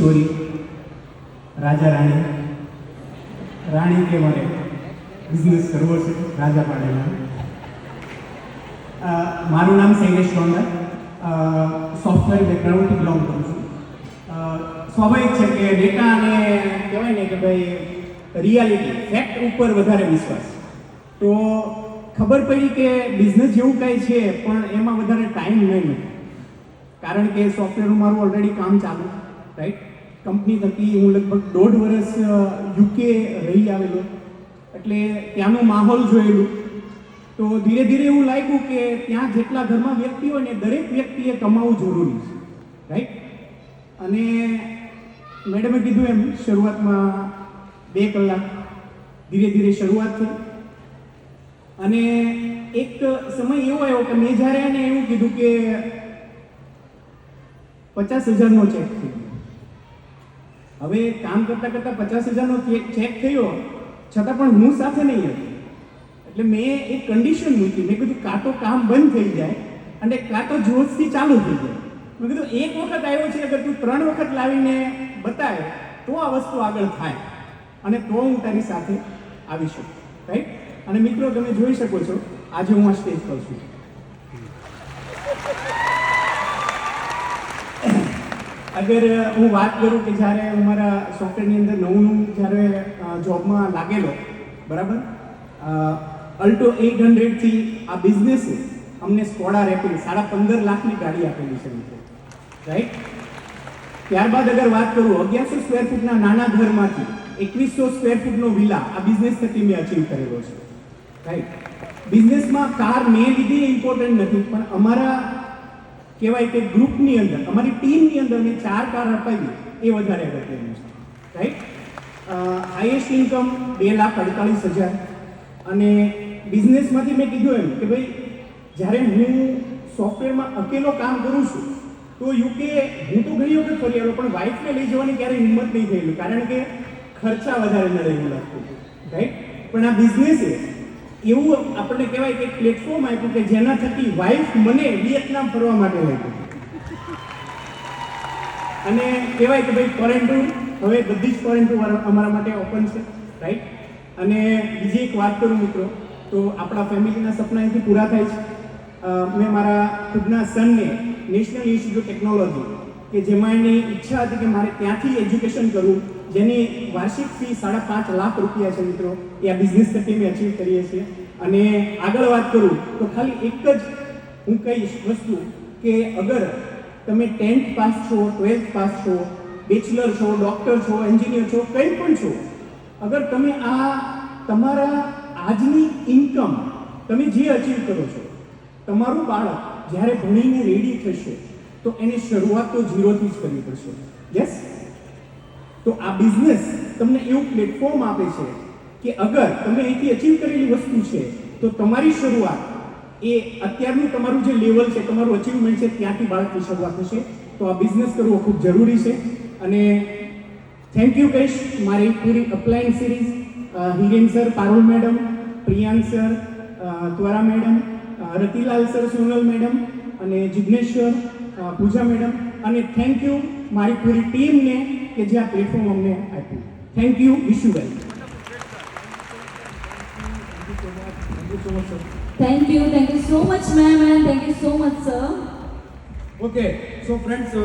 Story રાજા રાણી. રાણી કે મારે business કરવો છે રાજા પાડેલા. મારું નામ શૈલેષ લોંડા, સોફ્ટવેર બેકગ્રાઉન્ડથી બિલોંગ કરું છું. સ્વાભાવિક છે કે ડેટા અને કહેવાય ને કે ભાઈ રિયાલિટી ફેક્ટ ઉપર વધારે વિશ્વાસ. તો ખબર પડી કે બિઝનેસ જેવું કાંઈ છે પણ એમાં વધારે ટાઈમ નહીં મળે, કારણ કે સોફ્ટવેરનું મારું ઓલરેડી કામ ચાલુ, રાઈટ. કંપની થકી હું લગભગ 1.5 વર્ષ યુકે રહી આવેલો, એટલે ત્યાંનો માહોલ જોયેલું. તો ધીરે ધીરે એવું લાગ્યું કે ત્યાં જેટલા ઘરમાં વ્યક્તિ હોય ને દરેક વ્યક્તિએ કમાવું જરૂરી છે, રાઈટ. અને મેડમે કીધું એમ શરૂઆતમાં 2 કલાક ધીરે ધીરે શરૂઆત થઈ. અને એક સમય એવો આવ્યો કે મેં જ્યારે એને એવું કીધું કે 50,000નો ચેક થઈ ગયો. હવે કામ કરતાં કરતાં 50,000નો ચેક થયો છતાં પણ હું સાથે નહીં હતી. એટલે મેં એક કન્ડિશન મૂકી, મેં કીધું કાં તો કામ બંધ થઈ જાય અને કાં તો જોશથી ચાલુ થઈ જાય. મેં કીધું એક વખત આવ્યો છે, અગર તું 3 વખત લાવીને બતાવે તો આ વસ્તુ આગળ થાય અને તો હું તારી સાથે આવી શકું, રાઈટ. અને મિત્રો તમે જોઈ શકો છો આજે હું આ સ્ટેજ પર છું. અગર હું વાત કરું કે જ્યારે અમારા સોફ્ટવેરની અંદર નવું જ્યારે જોબમાં લાગેલો, બરાબર, અલ્ટો 800થી આ બિઝનેસે અમને સ્કોડા રેપિડ 15.5 લાખની ગાડી આપેલી છે મિત્રો, રાઈટ. ત્યારબાદ અગર વાત કરું 1100 સ્ક્વેર ફૂટના નાના ઘરમાંથી 2100 સ્ક્વેર ફૂટનો વિલા આ બિઝનેસ થકી મેં અચીવ કરેલો છે, રાઈટ. બિઝનેસમાં કાર મેં લીધી એ ઇમ્પોર્ટન્ટ નથી, પણ અમારા કહેવાય કે ગ્રુપની અંદર, અમારી ટીમની અંદર મેં 4 કાર અપાવી એ વધારે અગત્યનું છે, રાઈટ. Highest income 2,48,000. અને બિઝનેસમાંથી મેં કીધું એમ કે ભાઈ જ્યારે હું સોફ્ટવેરમાં અકેલો કામ કરું છું તો યુકે હું તો ઘણી વખત ફરી આવ્યો, પણ વાઇફને લઈ જવાની ક્યારેય હિંમત નહીં થયેલી, કારણ કે ખર્ચા વધારે ન રહેવું લાગતું, રાઈટ. પણ આ બિઝનેસે એવું આપણને કહેવાય કે પ્લેટફોર્મ આપ્યું કે જેના થકી વાઇફ મને વિયેતનામ ફરવા માટે લઈ ગઈ. અને કહેવાય કે ભાઈ ફોરેન ટૂર હવે બધી જ ફોરેન ટૂર અમારા માટે ઓપન છે, રાઈટ. અને બીજી એક વાત કરું મિત્રો તો આપણા ફેમિલીના સપના અહીંથી પૂરા થાય છે. મેં મારા ખુદના સનને નેશનલ ઇન્સ્ટિટ્યૂટ ટેકનોલોજી કે જેમાં એની ઈચ્છા હતી કે મારે ત્યાંથી એજ્યુકેશન કરવું, જેની વાર્ષિક ફી 5.5 લાખ રૂપિયા છે મિત્રો, એ આ બિઝનેસ થકી મેં અચીવ કરીએ છીએ. અને આગળ વાત કરું તો ખાલી એક જ હું કહીશ વસ્તુ કે અગર તમે 10th પાસ છો, 12th પાસ છો, બેચલર છો, ડૉક્ટર છો, એન્જિનિયર છો, કંઈ પણ છો, અગર તમે આ તમારા આજની ઇન્કમ તમે જે અચીવ કરો છો, તમારું બાળક જ્યારે ભણીને રેડી થશે તો એની શરૂઆત તો 0થી જ કરવી પડશે, યસ. તો આ બિઝનેસ તમને એવું પ્લેટફોર્મ આપે છે કે અગર તમે અહીંથી અચીવ કરેલી વસ્તુ છે તો તમારી શરૂઆત એ અત્યારનું તમારું જે લેવલ છે, તમારું અચીવમેન્ટ છે, ત્યાંથી બાળકની શરૂઆત થશે. તો આ બિઝનેસ કરવો ખૂબ જરૂરી છે. અને થેન્ક યુ કહીશ મારી પૂરી upline series, Hiren sir, Parul madam, Priyank sir, Twara madam, Ratilal sir, Sonal madam અને જિગ્નેશ સર, પૂજા મેડમ. અને થેન્ક યુ મારી પૂરી ટીમને કે જે આ પ્લેટફોર્મ અમને આપ્યું. Thank you, wish you well. Thank you so much, ma'am, and thank you so much, sir. Okay, so friends.